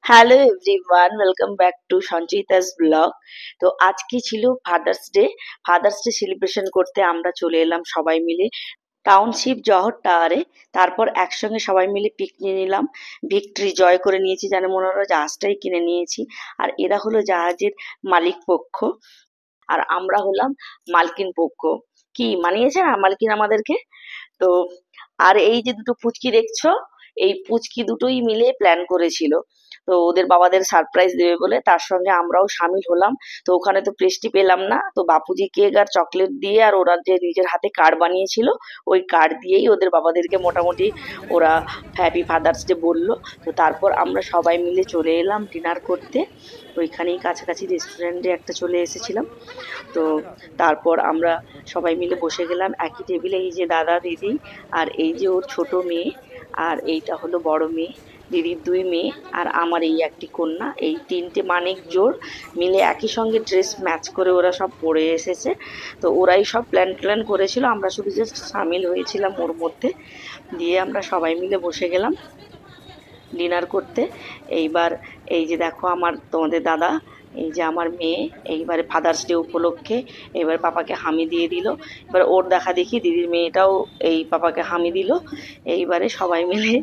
Hello everyone, welcome back to Sanchita's blog. তো আজকে ছিল ফাদার্স ডে সেলিব্রেশন করতে আমরা চলে এলাম সবাই মিলে টাউনশিপ জহর টাওয়ারে। তারপর একসঙ্গে সবাই মিলে পিক নিয়ে নিলাম। ভিক্টরি জয় করে নিয়েছি, যেন মনে হলো জাহাজটাই কিনে নিয়েছি। আর এরা হলো জাহাজের মালিক পক্ষ, আর আমরা হলাম মালকিন পক্ষ। কি মানিয়েছে না মালকিন আমাদেরকে? তো আর এই যে দুটো পুচকি দেখছো, এই পুচকি দুটোই মিলে প্ল্যান করেছিল। তো ওদের বাবাদের সারপ্রাইজ দেবে বলে তার সঙ্গে আমরাও সামিল হলাম। তো ওখানে তো পেস্ট্রি পেলাম না, তো বাপুজি কেক আর চকলেট দিয়ে আর ওরা যে নিজের হাতে কার্ড বানিয়েছিল ওই কার্ড দিয়েই ওদের বাবাদেরকে মোটামুটি ওরা হ্যাপি ফাদার্স ডে বললো। তো তারপর আমরা সবাই মিলে চলে এলাম ডিনার করতে। ওইখানেই কাছাকাছি রেস্টুরেন্টে একটা চলে এসেছিলাম। তো তারপর আমরা সবাই মিলে বসে গেলাম একই টেবিলে। এই যে দাদা দিদি, আর এই যে ওর ছোট মেয়ে, আর এইটা হলো বড় মেয়ে, দিদির দুই মেয়ে, আর আমার এই একটি কন্যা। এই তিনটে মানিক জোড় মিলে একই সঙ্গে ড্রেস ম্যাচ করে ওরা সব পরে এসেছে। তো ওরাই সব প্ল্যান করেছিল, আমরা শুধু জাস্ট সামিল হয়েছিলাম ওর মধ্যে। দিয়ে আমরা সবাই মিলে বসে গেলাম ডিনার করতে। এইবার এই যে দেখো আমার তোমাদের দাদা, এই যে আমার মেয়ে, এইবারে ফাদার্স ডে উপলক্ষে এবার পাপাকে হামি দিয়ে দিল। এবার ওর দেখা দেখি দিদির মেয়েটাও এই পাপাকে হামি দিল। এইবারে সবাই মিলে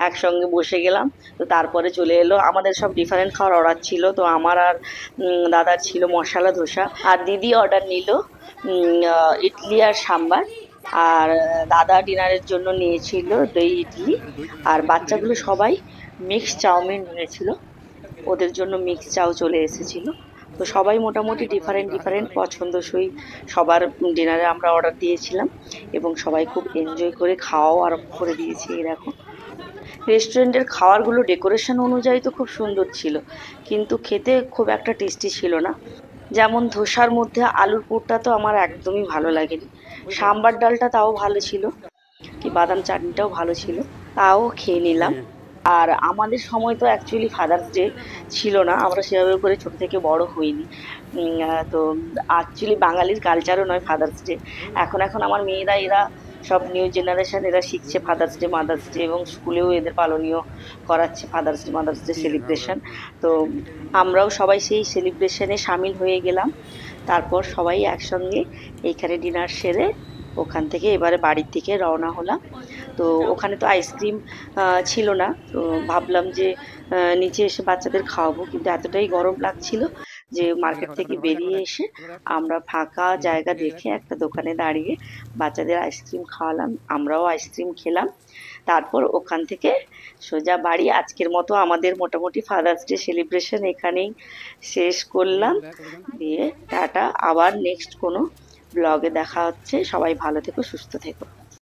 একসঙ্গে বসে গেলাম। তো তারপরে চলে এলো আমাদের সব ডিফারেন্ট খাওয়ার অর্ডার ছিল। তো আমার আর দাদার ছিল মশলা ধোসা, আর দিদি অর্ডার নিল ইডলি আর সাম্বার। আর দাদা ডিনারের জন্য নিয়েছিল দই ইডলি। আর বাচ্চাগুলো সবাই মিক্স চাউমিন নিয়েছিল, ওদের জন্য মিক্স চাও চলে এসেছিল। তো সবাই মোটামুটি ডিফারেন্ট পছন্দসই সবার ডিনারে আমরা অর্ডার দিয়েছিলাম, এবং সবাই খুব এনজয় করে খাওয়াও আরম্ভ করে দিয়েছে। এই দেখো রেস্টুরেন্টের খাবারগুলো ডেকোরেশন অনুযায়ী তো খুব সুন্দর ছিল, কিন্তু খেতে খুব একটা টেস্টি ছিল না। যেমন ধোসার মধ্যে আলুর পুরটা তো আমার একদমই ভালো লাগেনি। সাম্বার ডালটা তাও ভালো ছিল, কি বাদাম চাটনিটাও ভালো ছিল, তাও খেয়ে নিলাম। আর আমাদের সময় তো অ্যাকচুয়ালি ফাদার্স ডে ছিল না, আমরা সেভাবে করে ছোট থেকে বড় হইনি। তো অ্যাকচুয়ালি বাঙালির কালচারও নয় ফাদার্স ডে। এখন আমার মেয়েরা এরা সব নিউ জেনারেশন, এরা শিখছে ফাদার্স ডে মাদার্স ডে, এবং স্কুলেও এদের পালনীয় করাচ্ছে father's day mother's day celebration. তো আমরাও সবাই সেই সেলিব্রেশনে সামিল হয়ে গেলাম। তারপর সবাই একসঙ্গে এইখানে ডিনার সেরে ওখান থেকে এবারে বাড়ির দিকে রওনা হলাম। তো ওখানে তো আইসক্রিম ছিল না, তো ভাবলাম যে নিচে এসে বাচ্চাদের খাওয়াবো, কিন্তু এতটাই গরম লাগছিল যে মার্কেট থেকে বেরিয়ে এসে আমরা ফাঁকা জায়গা দেখে একটা দোকানে দাঁড়িয়ে বাচ্চাদের আইসক্রিম খাওয়ালাম, আমরাও আইসক্রিম খেলাম। তারপর ওখান থেকে সোজা বাড়ি। আজকের মতো আমাদের মোটামুটি ফাদার্স ডে সেলিব্রেশন এখানেই শেষ করলাম। দিয়ে টাটা, আবার নেক্সট কোনো ব্লগে দেখা হচ্ছে। সবাই ভালো থেকো, সুস্থ থেকো।